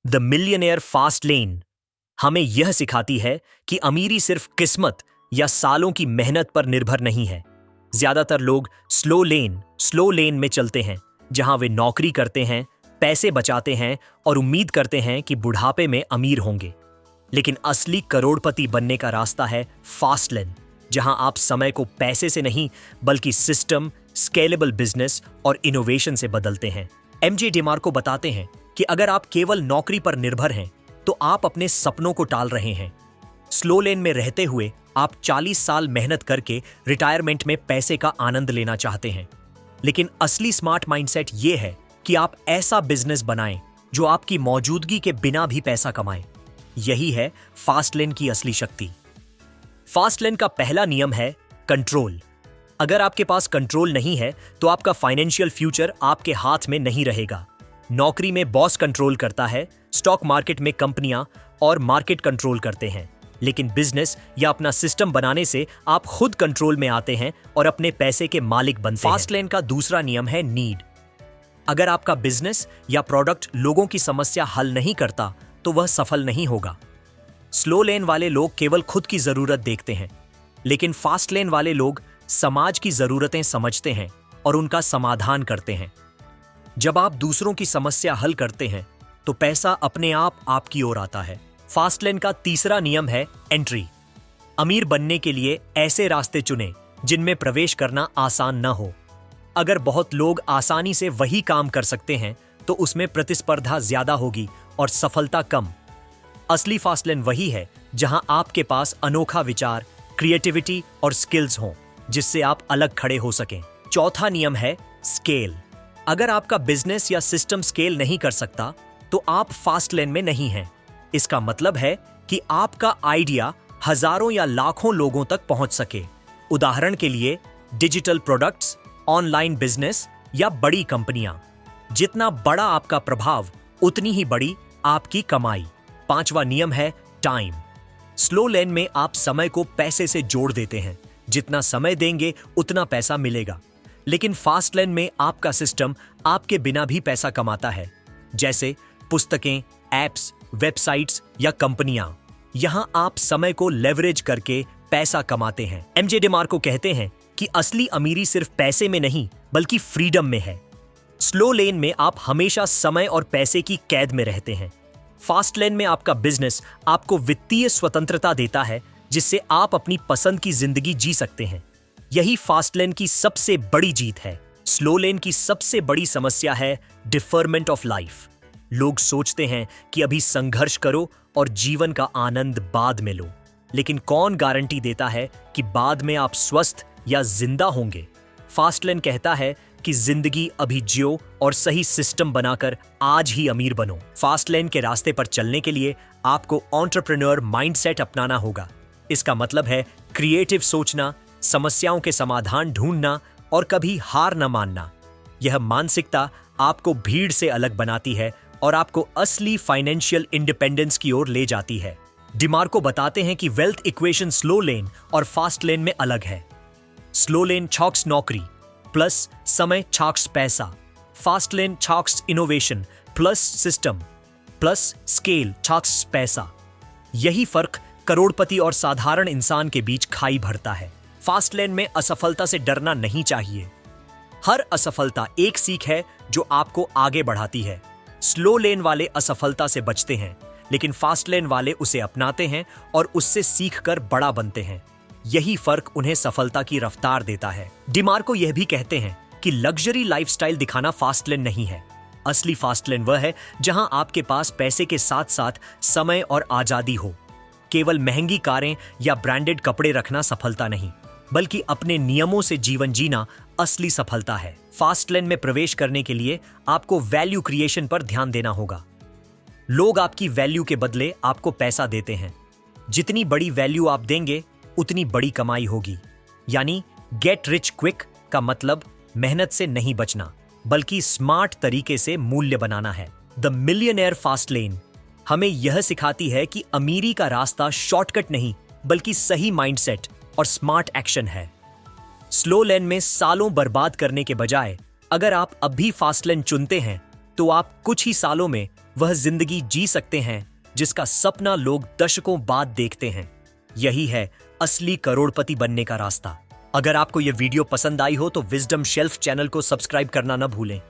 The millionaire fast lane हमें यह सिखाती है कि अमीरी सिर्फ किस्मत या सालों की मेहनत पर निर्भर नहीं है। ज्यादातर लोग स्लो लेन में चलते हैं, जहां वे नौकरी करते हैं, पैसे बचाते हैं और उम्मीद करते हैं कि बुढ़ापे में अमीर होंगे। लेकिन असली करोड़पति बनने का रास्ता है फास्ट लेन, जहां आप समय को पैसे से नहीं बल्कि सिस्टम, स्केलेबल बिजनेस और इनोवेशन से बदलते हैं। एमजे डिमार्को बताते हैं कि अगर आप केवल नौकरी पर निर्भर हैं तो आप अपने सपनों को टाल रहे हैं। स्लो लेन में रहते हुए आप 40 साल मेहनत करके रिटायरमेंट में पैसे का आनंद लेना चाहते हैं। लेकिन असली स्मार्ट माइंडसेट ये है कि आप ऐसा बिजनेस बनाएं जो आपकी मौजूदगी के बिना भी पैसा कमाए। यही है फास्ट लेन की असली शक्ति। फास्ट लेन का पहला नियम है कंट्रोल। अगर आपके पास कंट्रोल नहीं है तो आपका फाइनेंशियल फ्यूचर आपके हाथ में नहीं रहेगा। नौकरी में बॉस कंट्रोल करता है, स्टॉक मार्केट में कंपनियां और मार्केट कंट्रोल करते हैं। लेकिन बिजनेस या अपना सिस्टम बनाने से आप खुद कंट्रोल में आते हैं और अपने पैसे के मालिक बनते हैं। फास्ट लेन का दूसरा नियम है नीड। अगर आपका बिजनेस या प्रोडक्ट लोगों की समस्या हल नहीं करता तो वह सफल नहीं होगा। स्लो लेन वाले लोग केवल खुद की जरूरत देखते हैं, लेकिन फास्ट लेन वाले लोग समाज की जरूरतें समझते हैं और उनका समाधान करते हैं। जब आप दूसरों की समस्या हल करते हैं तो पैसा अपने आप आपकी ओर आता है। फास्ट लेन का तीसरा नियम है एंट्री। अमीर बनने के लिए ऐसे रास्ते चुनें जिनमें प्रवेश करना आसान न हो। अगर बहुत लोग आसानी से वही काम कर सकते हैं तो उसमें प्रतिस्पर्धा ज्यादा होगी और सफलता कम। असली फास्ट लेन वही है जहां आपके पास अनोखा विचार, क्रिएटिविटी और स्किल्स हों जिससे आप अलग खड़े हो सकें। चौथा नियम है स्केल। अगर आपका बिजनेस या सिस्टम स्केल नहीं कर सकता तो आप फास्ट लेन में नहीं हैं। इसका मतलब है कि आपका आइडिया हजारों या लाखों लोगों तक पहुंच सके। उदाहरण के लिए डिजिटल प्रोडक्ट्स, ऑनलाइन बिजनेस या बड़ी कंपनियां। जितना बड़ा आपका प्रभाव उतनी ही बड़ी आपकी कमाई। पांचवा नियम है टाइम। स्लो लेन में आप समय को पैसे से जोड़ देते हैं। जितना समय देंगे उतना पैसा मिलेगा। लेकिन फास्ट लेन में आपका सिस्टम आपके बिना भी पैसा कमाता है, जैसे पुस्तकें, एप्स, वेबसाइट्स या कंपनियां। यहां आप समय को लेवरेज करके पैसा कमाते हैं। एमजे डिमार्को कहते हैं कि असली अमीरी सिर्फ पैसे में नहीं बल्कि फ्रीडम में है। स्लो लेन में आप हमेशा समय और पैसे की कैद में रहते हैं। फास्ट लेन में आपका बिजनेस आपको वित्तीय स्वतंत्रता देता है जिससे आप अपनी पसंद की जिंदगी जी सकते हैं। यही फास्ट लेन की सबसे बड़ी जीत है। स्लो लेन की सबसे बड़ी समस्या है डिफरमेंट ऑफ लाइफ। लोग सोचते हैं कि अभी संघर्ष करो और जीवन का आनंद बाद में लो, लेकिन कौन गारंटी देता है कि बाद में आप स्वस्थ या जिंदा होंगे? फास्ट लेन कहता है कि जिंदगी अभी जियो और सही सिस्टम बनाकर आज ही अमीर बनो। फास्ट लेन के रास्ते पर चलने के लिए आपको एंटरप्रेन्योर माइंडसेट अपनाना होगा। इसका मतलब है क्रिएटिव सोचना, समस्याओं के समाधान ढूंढना और कभी हार न मानना। यह मानसिकता आपको भीड़ से अलग बनाती है और आपको असली फाइनेंशियल इंडिपेंडेंस की ओर ले जाती है। डिमार्को बताते हैं कि वेल्थ इक्वेशन स्लो लेन और फास्ट लेन में अलग है। स्लो लेन छॉक्स नौकरी प्लस समय छॉक्स पैसा। फास्ट लेन छॉक्स innovation plus system plus scale छॉक्स पैसा। यही फर्क करोड़पति और साधारण इंसान के बीच खाई भरता है। फास्ट लेन में असफलता से डरना नहीं चाहिए। हर असफलता एक सीख है जो आपको आगे बढ़ाती है। स्लो लेन वाले असफलता से बचते हैं, लेकिन फास्ट लेन वाले उसे अपनाते हैं और उससे सीखकर बड़ा बनते हैं। यही फर्क उन्हें सफलता की रफ्तार देता है। डिमार्को यह भी कहते हैं कि लग्जरी लाइफस्टाइल दिखाना फास्ट लेन नहीं है। असली फास्ट लेन वह है जहां आपके पास पैसे के साथ साथ समय और आजादी हो। केवल महंगी कारें या ब्रांडेड कपड़े रखना सफलता नहीं, बल्कि अपने नियमों से जीवन जीना असली सफलता है। फास्ट लेन में प्रवेश करने के लिए आपको वैल्यू क्रिएशन पर ध्यान देना होगा। लोग आपकी वैल्यू के बदले आपको पैसा देते हैं। जितनी बड़ी वैल्यू आप देंगे उतनी बड़ी कमाई होगी। यानी गेट रिच क्विक का मतलब मेहनत से नहीं बचना, बल्कि स्मार्ट तरीके से मूल्य बनाना है। द मिलियनेयर फास्ट लेन हमें यह सिखाती है कि अमीरी का रास्ता शॉर्टकट नहीं बल्कि सही माइंडसेट और स्मार्ट एक्शन है। स्लो लेन में सालों बर्बाद करने के बजाय अगर आप अब भी फास्ट लेन चुनते हैं तो आप कुछ ही सालों में वह जिंदगी जी सकते हैं जिसका सपना लोग दशकों बाद देखते हैं। यही है असली करोड़पति बनने का रास्ता। अगर आपको यह वीडियो पसंद आई हो तो विजडम शेल्फ चैनल को सब्सक्राइब करना न भूलें।